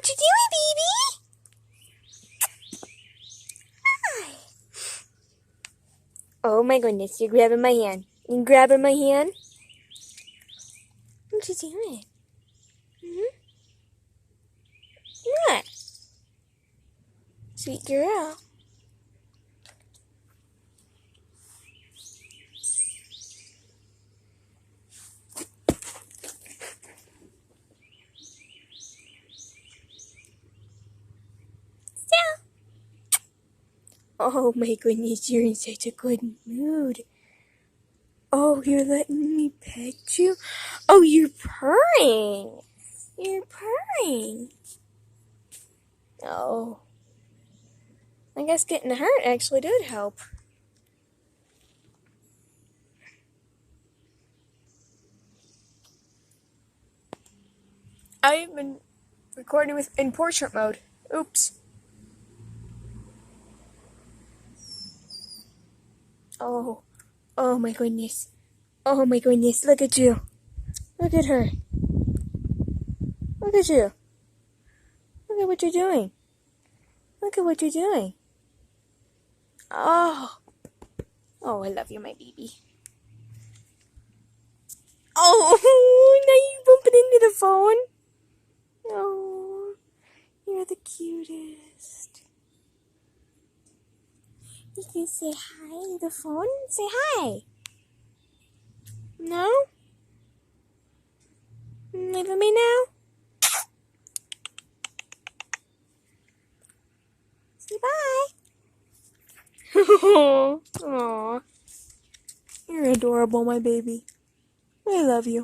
What you doing, baby? Hi. Oh my goodness, you're grabbing my hand. You grabbing my hand? What you doing? What? Sweet girl. Stella. Oh my goodness, you're in such a good mood. Oh, you're letting me pet you? Oh, you're purring. You're purring. Oh. I guess getting hurt actually did help. I've been recording in portrait mode. Oops. Oh. Oh my goodness. Oh my goodness. Look at you. Look at her. Look at you. Look at what you're doing. Look at what you're doing. Oh. Oh, I love you, my baby. Oh, now you bumping into the phone. Oh, you're the cutest. You can say hi to the phone. Say hi. No? Look at me now. Say bye. Aww. You're adorable, my baby. I love you.